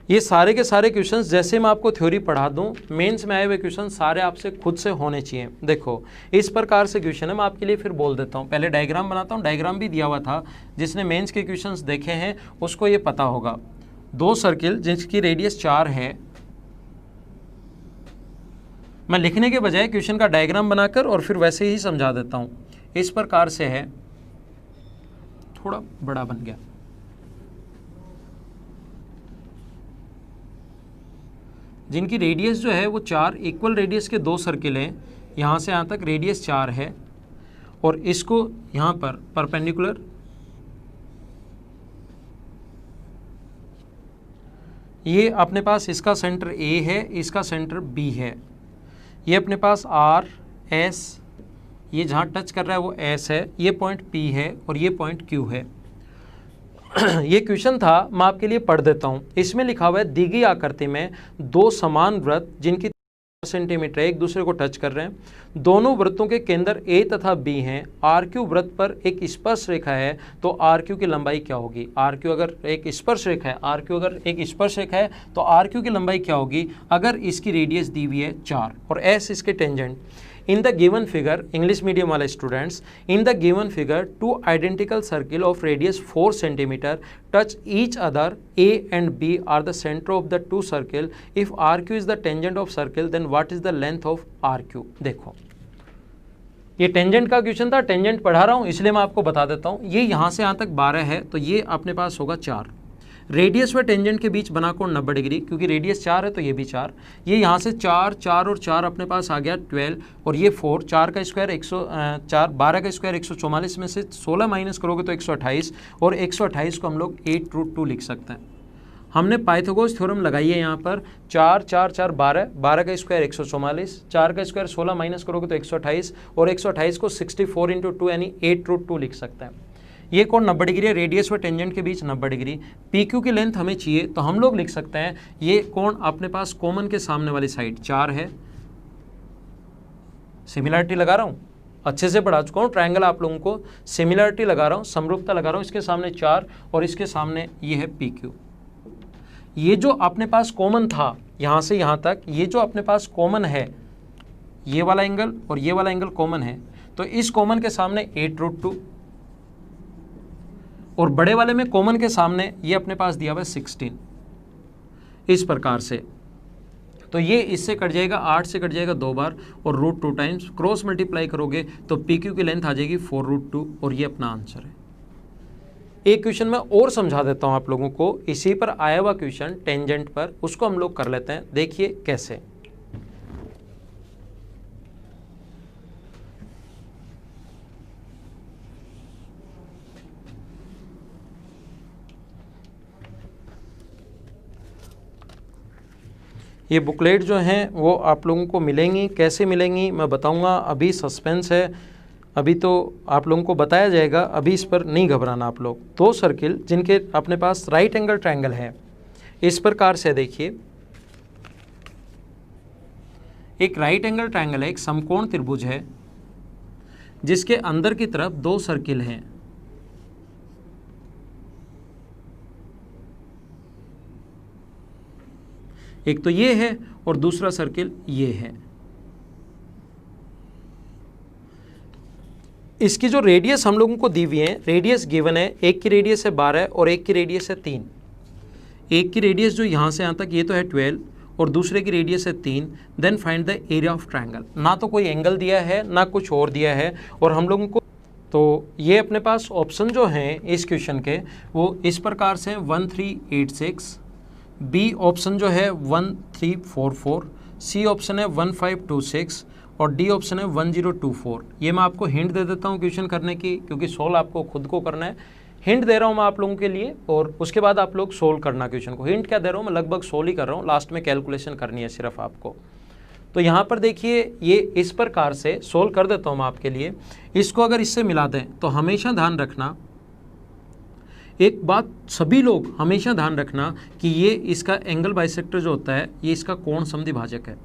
[SPEAKER 1] ये सारे के सारे क्वेश्चंस जैसे मैं आपको थ्योरी पढ़ा दूं, मेंस में आए हुए क्वेश्चन सारे आपसे खुद से होने चाहिए। देखो इस प्रकार से क्वेश्चन है, मैं आपके लिए फिर बोल देता हूँ, पहले डायग्राम बनाता हूँ। डायग्राम भी दिया हुआ था, जिसने मेंस के क्वेश्चंस देखे हैं उसको ये पता होगा। 2 सर्किल जिसकी रेडियस 4 है, मैं लिखने के बजाय क्वेश्चन का डायग्राम बनाकर और फिर वैसे ही समझा देता हूं। इस प्रकार से है, थोड़ा बड़ा बन गया। जिनकी रेडियस जो है वो 4, इक्वल रेडियस के 2 सर्किल हैं, यहां से यहां तक रेडियस 4 है, और इसको यहां पर परपेंडिकुलर ये अपने पास इसका सेंटर A है, इसका सेंटर B है। ये अपने पास R, S, ये जहाँ टच कर रहा है वो S है, ये पॉइंट P है और ये पॉइंट Q है। ये क्वेश्चन था, मैं आपके लिए पढ़ देता हूँ। इसमें लिखा हुआ है दी गई आकृति में 2 समान वृत्त जिनकी सेंटीमीटर एक दूसरे को टच कर रहे हैं। दोनों वृत्तों के केंद्र A तथा B हैं। RQ वृत्त पर एक स्पर्श रेखा है, तो RQ की लंबाई क्या होगी? RQ अगर एक स्पर्श रेखा है, RQ अगर एक स्पर्श रेखा है तो RQ की लंबाई क्या होगी अगर इसकी रेडियस दी हुई है 4 और S इसके tangent. In the given figure, English medium वाले students, in the given figure, 2 identical circle of radius 4 cm touch each other. A and B are the center of the 2 circle. If RQ is the tangent of circle, then what is the length of RQ? देखो, ये tangent का question था, tangent पढ़ा रहा हूँ इसलिए मैं आपको बता देता हूँ। ये यहाँ से यहाँ तक 12 है, तो ये अपने पास होगा 4। रेडियस व टेंजेंट के बीच बना कोण 90 डिग्री, क्योंकि रेडियस 4 है तो ये भी 4। ये यहाँ से 4, 4 और 4 अपने पास आ गया 12, और ये 4, 4 का स्क्वायर 12 का स्क्वायर 144 में से 16 माइनस करोगे तो 128, और 128 को हम लोग 8√2 लिख सकते हैं। हमने पाइथागोरस थ्योरम लगाई है यहाँ पर। 4, 4, 4, 12, 12 का स्क्वायर 144, 4 का स्क्वायर 16 माइनस करोगे तो 128, और 128 को 64 × 2 यानी 8√2 लिख सकते हैं। ये कोण 90 डिग्री है, रेडियस व टेंजेंट के बीच 90 डिग्री। PQ की लेंथ हमें चाहिए तो हम लोग लिख सकते हैं ये कोण अपने पास कॉमन के सामने वाली साइड 4 है। सिमिलरिटी लगा रहा हूँ, अच्छे से पढ़ा चुका हूँ, ट्रायंगल आप लोगों को सिमिलरिटी लगा रहा हूँ, समरूपता लगा रहा हूँ। इसके सामने 4 और इसके सामने ये है PQ। ये जो अपने पास कॉमन था यहाँ से यहाँ तक, ये जो अपने पास कॉमन है, ये वाला एंगल और ये वाला एंगल कॉमन है, तो इस कॉमन के सामने 8√2, और बड़े वाले में कॉमन के सामने ये अपने पास दिया हुआ है 16। इस प्रकार से तो ये इससे कट जाएगा, 8 से कट जाएगा 2 बार, और √2 टाइम्स क्रॉस मल्टीप्लाई करोगे तो PQ की लेंथ आ जाएगी 4√2, और ये अपना आंसर है। एक क्वेश्चन मैं और समझा देता हूं आप लोगों को, इसी पर आया हुआ क्वेश्चन टेंजेंट पर, उसको हम लोग कर लेते हैं। देखिए कैसे। ये बुकलेट जो हैं वो आप लोगों को मिलेंगी, कैसे मिलेंगी मैं बताऊंगा। अभी सस्पेंस है, अभी तो आप लोगों को बताया जाएगा, अभी इस पर नहीं घबराना आप लोग। 2 सर्किल जिनके अपने पास राइट एंगल ट्रायंगल है, इस प्रकार से देखिए। एक राइट एंगल ट्रायंगल है, एक समकोण त्रिभुज है जिसके अंदर की तरफ दो सर्किल हैं। एक तो ये है और दूसरा सर्किल ये है। इसकी जो रेडियस हम लोगों को दी हुई है, रेडियस गिवन है, एक की रेडियस है 12 और एक की रेडियस है 3। एक की रेडियस जो यहाँ से यहाँ तक ये तो है 12 और दूसरे की रेडियस है 3। Then find the area of triangle. ना तो कोई एंगल दिया है ना कुछ और दिया है, और हम लोगों को तो ये अपने पास ऑप्शन जो हैं इस क्वेश्चन के वो इस प्रकार से 1386, बी ऑप्शन जो है 1344, सी ऑप्शन है 1526 और डी ऑप्शन है 1024। ये मैं आपको हिंट दे देता हूँ क्वेश्चन करने की, क्योंकि सोल्व आपको खुद को करना है। हिंट दे रहा हूँ मैं आप लोगों के लिए और उसके बाद आप लोग सोल्व करना क्वेश्चन को। हिंट क्या दे रहा हूँ मैं, लगभग सोल्व ही कर रहा हूँ, लास्ट में कैलकुलेशन करनी है सिर्फ आपको। तो यहाँ पर देखिए ये इस प्रकार से सोल्व कर देता हूँ मैं आपके लिए। इसको अगर इससे मिला दें तो हमेशा ध्यान रखना, एक बात सभी लोग हमेशा ध्यान रखना कि ये इसका एंगल बाइसेक्टर जो होता है ये इसका कोण समद्विभाजक है।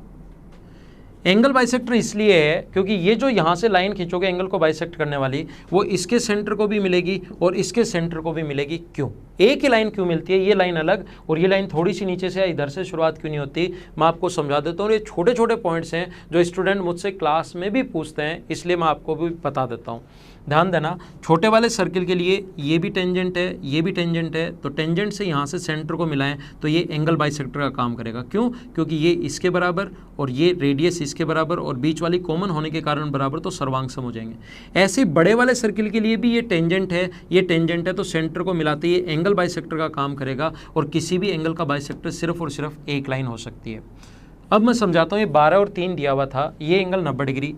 [SPEAKER 1] एंगल बाइसेक्टर इसलिए है क्योंकि ये जो यहाँ से लाइन खींचोगे एंगल को बाइसेक्ट करने वाली, वो इसके सेंटर को भी मिलेगी और इसके सेंटर को भी मिलेगी। क्यों एक ही लाइन क्यों मिलती है, ये लाइन अलग और ये लाइन थोड़ी सी नीचे से इधर से शुरुआत क्यों नहीं होती, मैं आपको समझा देता हूँ। ये छोटे छोटे पॉइंट्स हैं जो स्टूडेंट मुझसे क्लास में भी पूछते हैं, इसलिए मैं आपको भी बता देता हूँ। ध्यान देना, छोटे वाले सर्किल के लिए ये भी टेंजेंट है, ये भी टेंजेंट है, तो टेंजेंट से यहाँ से सेंटर को मिलाएं तो ये एंगल बाइसेक्टर का काम करेगा। क्यों? क्योंकि ये इसके बराबर और ये रेडियस इसके बराबर और बीच वाली कॉमन होने के कारण बराबर, तो सर्वांग सम हो जाएंगे। ऐसे बड़े वाले सर्किल के लिए भी ये टेंजेंट है, ये टेंजेंट है, तो सेंटर को मिलाते ये एंगल बाइसेक्टर का काम करेगा और किसी भी एंगल का बाइसेक्टर सिर्फ और सिर्फ एक लाइन हो सकती है। अब मैं समझाता हूँ। ये 12 और 3 दिया हुआ था, ये एंगल 90 डिग्री,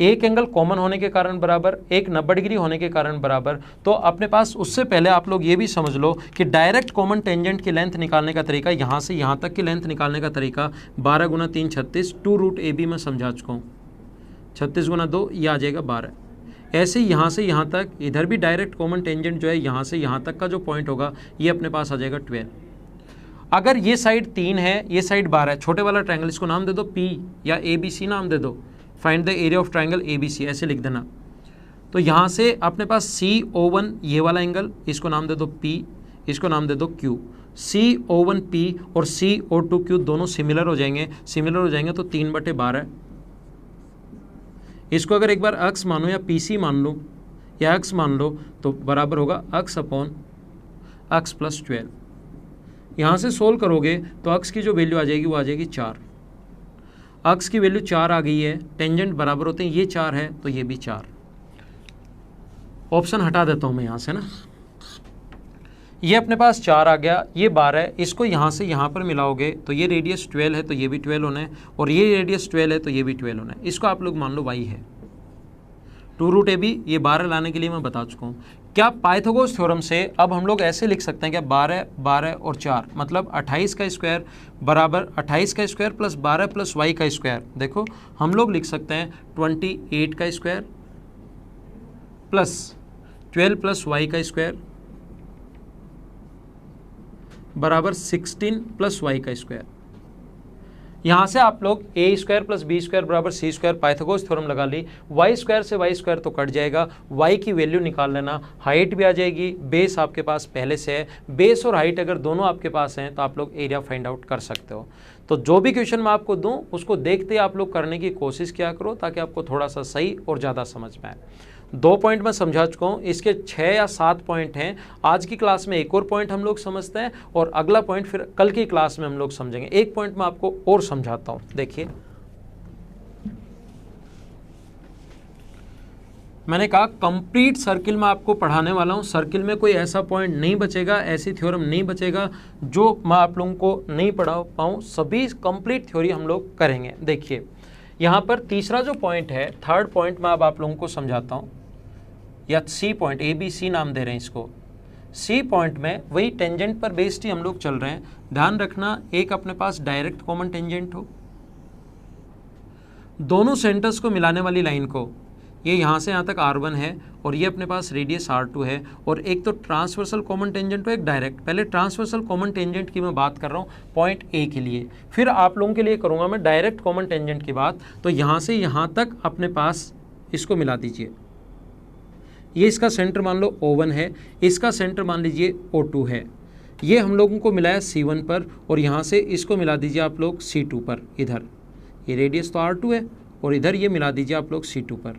[SPEAKER 1] एक एंगल कॉमन होने के कारण बराबर, एक 90 डिग्री होने के कारण बराबर। तो अपने पास उससे पहले आप लोग ये भी समझ लो कि डायरेक्ट कॉमन टेंजेंट की लेंथ निकालने का तरीका, यहाँ से यहाँ तक की लेंथ निकालने का तरीका 12 गुना 3 36, 2√AB मैं समझा चुका हूँ। 36 गुना 2 ये आ जाएगा 12। ऐसे ही यहाँ से यहाँ तक इधर भी डायरेक्ट कॉमन टेंजेंट जो है यहाँ से यहाँ तक का जो पॉइंट होगा ये अपने पास आ जाएगा 12। अगर ये साइड 3 है, ये साइड 12 है, छोटे वाला ट्रायंगल इसको नाम दे दो P या ABC नाम दे दो। Find the area of triangle ABC ऐसे लिख देना। तो यहाँ से अपने पास CO1 ये वाला एंगल, इसको नाम दे दो P, इसको नाम दे दो Q। CO1P और CO2Q दोनों सिमिलर हो जाएंगे, सिमिलर हो जाएंगे तो 3/12। इसको अगर एक बार अक्स मानो या PC मान लो या अक्स मान लो तो बराबर होगा अक्स अपॉन अक्स प्लस 12। यहाँ से सोल्व करोगे तो अक्स की जो वैल्यू आ जाएगी वो आ जाएगी 4। अक्स की वैल्यू 4 आ गई है, टेंजेंट बराबर होते हैं, ये 4 है तो ये भी 4। ऑप्शन हटा देता हूँ मैं यहाँ से ना, ये अपने पास 4 आ गया, ये 12 है, इसको यहाँ से यहाँ पर मिलाओगे तो ये रेडियस 12 है तो ये भी 12 होना है और ये रेडियस 12 है तो ये भी 12 होना है। इसको आप लोग मान लो y है। 2√AB ये 12 लाने के लिए मैं बता चुका हूँ। क्या पाइथागोरस थ्योरम से अब हम लोग ऐसे लिख सकते हैं क्या 12 12 और 4 मतलब 28 का स्क्वायर बराबर 28 का स्क्वायर प्लस 12 प्लस y का स्क्वायर। देखो हम लोग लिख सकते हैं 28 का स्क्वायर प्लस 12 प्लस y का स्क्वायर बराबर 16 प्लस y का स्क्वायर। यहाँ से आप लोग a square plus b square बराबर सी स्क्वायर पाइथागोरस थ्योरम लगा ली। y स्क्वायर से y स्क्वायर तो कट जाएगा, y की वैल्यू निकाल लेना, हाइट भी आ जाएगी, बेस आपके पास पहले से है, बेस और हाइट अगर दोनों आपके पास हैं तो आप लोग एरिया फाइंड आउट कर सकते हो। तो जो भी क्वेश्चन मैं आपको दूं उसको देखते आप लोग करने की कोशिश किया करो ताकि आपको थोड़ा सा सही और ज़्यादा समझ में आए। 2 पॉइंट मैं समझा चुका हूँ, इसके 6 या 7 पॉइंट हैं। आज की क्लास में एक और पॉइंट हम लोग समझते हैं और अगला पॉइंट फिर कल की क्लास में हम लोग समझेंगे। एक पॉइंट मैं आपको और समझाता हूँ। देखिए मैंने कहा कंप्लीट सर्किल में आपको पढ़ाने वाला हूँ। सर्किल में कोई ऐसा पॉइंट नहीं बचेगा, ऐसी थ्योरम नहीं बचेगा जो मैं आप लोगों को नहीं पढ़ा पाऊँ। सभी कंप्लीट थ्योरी हम लोग करेंगे। देखिए यहाँ पर तीसरा जो पॉइंट है, थर्ड पॉइंट मैं अब आप लोगों को समझाता हूँ, या सी पॉइंट, ABC नाम दे रहे हैं इसको। सी पॉइंट में वही टेंजेंट पर बेस्ड ही हम लोग चल रहे हैं। ध्यान रखना एक अपने पास डायरेक्ट कॉमन टेंजेंट हो, दोनों सेंटर्स को मिलाने वाली लाइन को ये यहाँ से यहाँ तक R1 है और ये अपने पास रेडियस R2 है, और एक तो ट्रांसवर्सल कॉमन टेंजेंट हो, एक डायरेक्ट। पहले ट्रांसवर्सल कॉमन टेंजेंट की मैं बात कर रहा हूँ पॉइंट ए के लिए, फिर आप लोगों के लिए करूँगा मैं डायरेक्ट कॉमन टेंजेंट की बात। तो यहाँ से यहाँ तक अपने पास इसको मिला दीजिए, ये इसका सेंटर मान लो O1 है, इसका सेंटर मान लीजिए O2 है। ये हम लोगों को मिला है C1 पर, और यहाँ से इसको मिला दीजिए आप लोग C2 पर। इधर ये रेडियस तो R2 है, और इधर ये मिला दीजिए आप लोग C2 पर,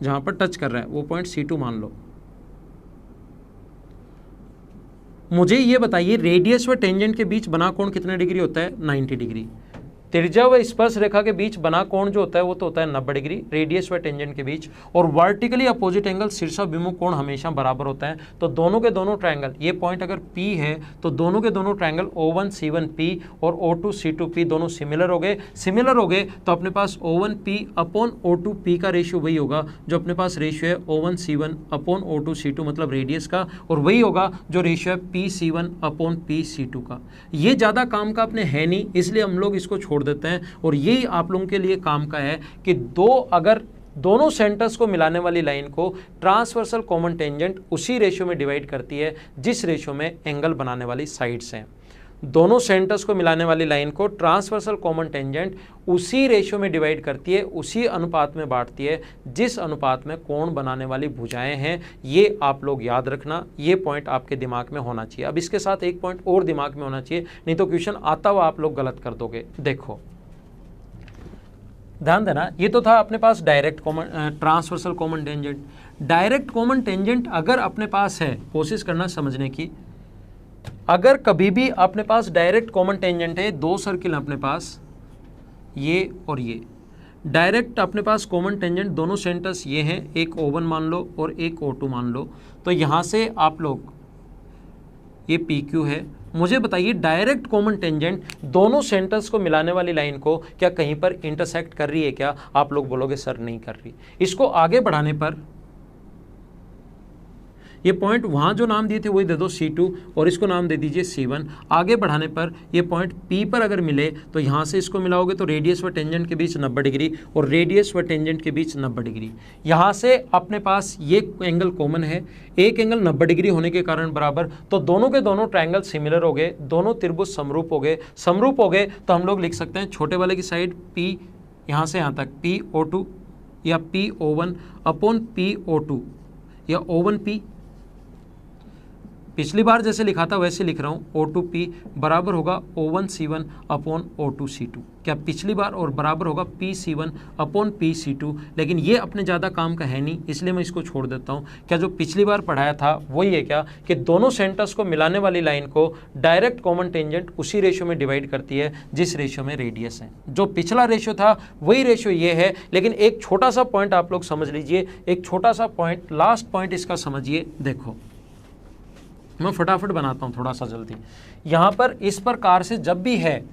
[SPEAKER 1] जहाँ पर टच कर रहा है वो पॉइंट C2 मान लो। मुझे ये बताइए रेडियस व टेंजेंट के बीच बना कोण कितने डिग्री होता है? 90 डिग्री। त्रिज्या व स्पर्श रेखा के बीच बना कोण जो होता है वो तो होता है 90 डिग्री रेडियस व टेंजेंट के बीच, और वर्टिकली अपोजिट एंगल शीर्षाभिमुख कोण हमेशा बराबर होता है। तो दोनों के दोनों ट्रायंगल, ये पॉइंट अगर P है तो दोनों के दोनों ट्रायंगल O1C1P और O2C2P दोनों सिमिलर हो गए। सिमिलर हो गए तो अपने पास O1P अपॉन O2P का रेशियो वही होगा जो अपने पास रेशियो है O1C1 अपॉन O2C2 मतलब रेडियस का, और वही होगा जो रेशियो है PC1 अपॉन PC2 का। ये ज़्यादा काम का अपने है नहीं, इसलिए हम लोग इसको छोड़ देते हैं। और यही आप लोगों के लिए काम का है कि अगर दोनों सेंटर्स को मिलाने वाली लाइन को ट्रांसवर्सल कॉमन टेंजेंट उसी रेशियो में डिवाइड करती है जिस रेशियो में एंगल बनाने वाली साइड्स हैं। दोनों सेंटर्स को मिलाने वाली लाइन को ट्रांसवर्सल कॉमन टेंजेंट उसी रेशियो में डिवाइड करती है, उसी अनुपात में बांटती है जिस अनुपात में कोण बनाने वाली भुजाएं हैं। ये आप लोग याद रखना, ये पॉइंट आपके दिमाग में होना चाहिए। अब इसके साथ एक पॉइंट और दिमाग में होना चाहिए, नहीं तो क्वेश्चन आता हुआ आप लोग गलत कर दोगे। देखो ध्यान देना, ये तो था अपने पास direct common transversal common tangent. Direct common tangent अगर अपने पास है, कोशिश करना समझने की, अगर कभी भी अपने पास डायरेक्ट कॉमन टेंजेंट है, दो सर्किल अपने पास ये और ये, डायरेक्ट अपने पास कॉमन टेंजेंट दोनों सेंटर्स ये हैं, एक O1 मान लो और एक O2 मान लो। तो यहाँ से आप लोग ये PQ है। मुझे बताइए डायरेक्ट कॉमन टेंजेंट दोनों सेंटर्स को मिलाने वाली लाइन को क्या कहीं पर इंटरसेक्ट कर रही है क्या? आप लोग बोलोगे सर नहीं कर रही। इसको आगे बढ़ाने पर ये पॉइंट वहाँ जो नाम दिए थे वही दे दो C2 और इसको नाम दे दीजिए C1। आगे बढ़ाने पर ये पॉइंट P पर अगर मिले तो यहाँ से इसको मिलाओगे तो रेडियस व टेंजेंट के बीच 90 डिग्री और रेडियस व टेंजेंट के बीच 90 डिग्री। यहाँ से अपने पास ये एंगल कॉमन है, एक एंगल 90 डिग्री होने के कारण बराबर, तो दोनों के दोनों ट्रायंगल सिमिलर हो गए, दोनों त्रिभुज समरूप हो गए। समरूप हो गए तो हम लोग लिख सकते हैं छोटे वाले की साइड P यहाँ से यहाँ तक PO2 या PO1 अपॉन PO2 या O1P। पिछली बार जैसे लिखा था वैसे लिख रहा हूँ, O2P बराबर होगा O1C1 अपॉन O2C2। क्या पिछली बार और बराबर होगा PC1 अपॉन PC2। लेकिन ये अपने ज़्यादा काम का है नहीं, इसलिए मैं इसको छोड़ देता हूँ। क्या जो पिछली बार पढ़ाया था वही है क्या कि दोनों सेंटर्स को मिलाने वाली लाइन को डायरेक्ट कॉमन टेंजेंट उसी रेशियो में डिवाइड करती है जिस रेशियो में रेडियस है। जो पिछला रेशियो था वही रेशियो ये है। लेकिन एक छोटा सा पॉइंट आप लोग समझ लीजिए, एक छोटा सा पॉइंट, लास्ट पॉइंट इसका समझिए। देखो मैं फटाफट बनाता हूं थोड़ा सा जल्दी। यहां पर इस प्रकार से जब भी है,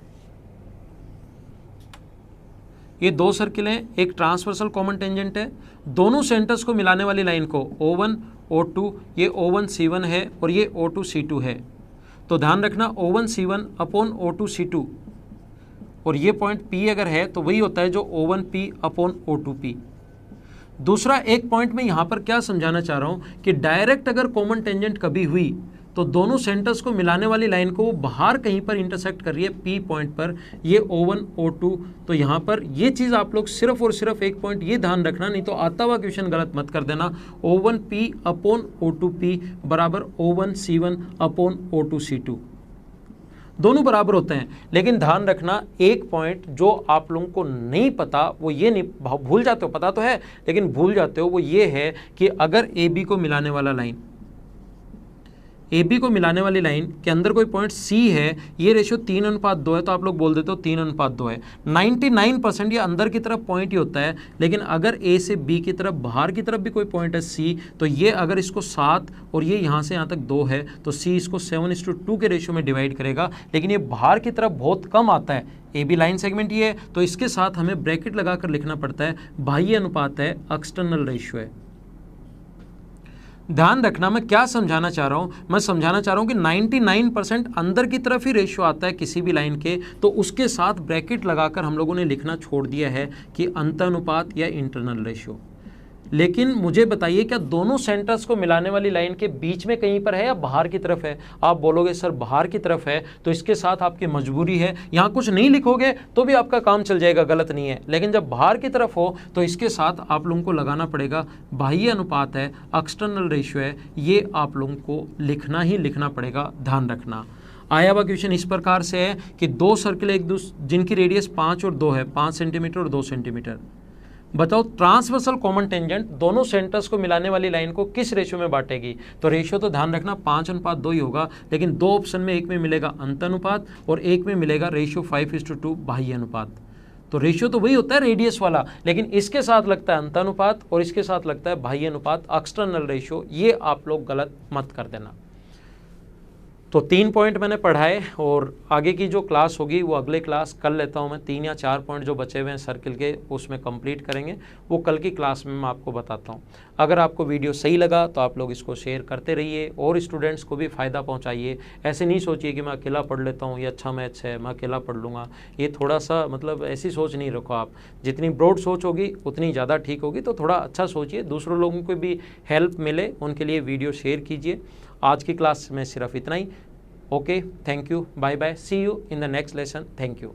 [SPEAKER 1] ये दो सर्किल हैं, एक ट्रांसवर्सल कॉमन टेंजेंट है, दोनों सेंटर्स को मिलाने वाली लाइन को O1 O2, ये O1C1 है और ये O2C2 है। तो ध्यान रखना O1C1 अपॉन O2C2 और ये पॉइंट P अगर है तो वही होता है जो O1P अपॉन O2P। दूसरा एक पॉइंट में यहाँ पर क्या समझाना चाह रहा हूँ कि डायरेक्ट अगर कॉमन टेंजेंट कभी हुई तो दोनों सेंटर्स को मिलाने वाली लाइन को वो बाहर कहीं पर इंटरसेक्ट कर रही है P पॉइंट पर, ये O1 O2। तो यहाँ पर ये चीज़ आप लोग सिर्फ और सिर्फ एक पॉइंट ये ध्यान रखना, नहीं तो आता हुआ क्वेश्चन गलत मत कर देना। O1P अपॉन O2P बराबर O1C1 अपॉन O2C2, दोनों बराबर होते हैं। लेकिन ध्यान रखना एक पॉइंट जो आप लोगों को नहीं पता, वो ये नहीं, भूल जाते हो, पता तो है लेकिन भूल जाते हो, वो ये है कि अगर AB को मिलाने वाला लाइन, AB को मिलाने वाली लाइन के अंदर कोई पॉइंट C है, ये रेशियो 3:2 है, तो आप लोग बोल देते हो 3:2 है। 99% ये अंदर की तरफ पॉइंट ही होता है। लेकिन अगर A से B की तरफ, बाहर की तरफ भी कोई पॉइंट है C, तो ये अगर इसको 7 और ये यहाँ से यहाँ तक 2 है तो C इसको 7:2 के रेशियो में डिवाइड करेगा। लेकिन ये बाहर की तरफ बहुत कम आता है, AB लाइन सेगमेंट ये है, तो इसके साथ हमें ब्रैकेट लगाकर लिखना पड़ता है बाह्य अनुपात है, एक्सटर्नल रेशियो है। ध्यान रखना मैं क्या समझाना चाह रहा हूँ, मैं समझाना चाह रहा हूँ कि 99% अंदर की तरफ ही रेशियो आता है किसी भी लाइन के, तो उसके साथ ब्रैकेट लगाकर हम लोगों ने लिखना छोड़ दिया है कि अंतानुपात या इंटरनल रेशियो। लेकिन मुझे बताइए क्या दोनों सेंटर्स को मिलाने वाली लाइन के बीच में कहीं पर है या बाहर की तरफ है? आप बोलोगे सर बाहर की तरफ है, तो इसके साथ आपकी मजबूरी है, यहाँ कुछ नहीं लिखोगे तो भी आपका काम चल जाएगा, गलत नहीं है। लेकिन जब बाहर की तरफ हो तो इसके साथ आप लोगों को लगाना पड़ेगा बाह्य अनुपात है, एक्सटर्नल रेशियो है, ये आप लोगों को लिखना ही लिखना पड़ेगा, ध्यान रखना। आया हुआ क्वेश्चन इस प्रकार से है कि दो सर्किल एक दूसरे जिनकी रेडियस 5 और 2 है, 5 सेंटीमीटर और 2 सेंटीमीटर, बताओ ट्रांसवर्सल कॉमन टेंजेंट दोनों सेंटर्स को मिलाने वाली लाइन को किस रेशियो में बांटेगी? तो रेशियो तो ध्यान रखना 5:2 ही होगा, लेकिन दो ऑप्शन में एक में मिलेगा अंतानुपात और एक में मिलेगा रेशियो 5:2 बाह्य अनुपात। तो रेशियो तो वही होता है रेडियस वाला, लेकिन इसके साथ लगता है अंतानुपात और इसके साथ लगता है बाह्य अनुपात, एक्सटर्नल रेशियो। ये आप लोग गलत मत कर देना। तो 3 पॉइंट मैंने पढ़ाए और आगे की जो क्लास होगी वो अगले क्लास कर लेता हूँ मैं, 3 या 4 पॉइंट जो बचे हुए हैं सर्किल के उसमें कंप्लीट करेंगे, वो कल की क्लास में मैं आपको बताता हूँ। अगर आपको वीडियो सही लगा तो आप लोग इसको शेयर करते रहिए और स्टूडेंट्स को भी फ़ायदा पहुँचाइए। ऐसे नहीं सोचिए कि मैं अकेला पढ़ लेता हूँ, ये अच्छा मैथ्स है मैं अकेला पढ़ लूँगा, ये थोड़ा सा मतलब ऐसी सोच नहीं रखो आप। जितनी ब्रॉड सोच होगी उतनी ज़्यादा ठीक होगी, तो थोड़ा अच्छा सोचिए, दूसरों लोगों को भी हेल्प मिले उनके लिए वीडियो शेयर कीजिए। आज की क्लास में सिर्फ इतना ही। Okay, thank you, bye bye, see you in the next lesson, thank you.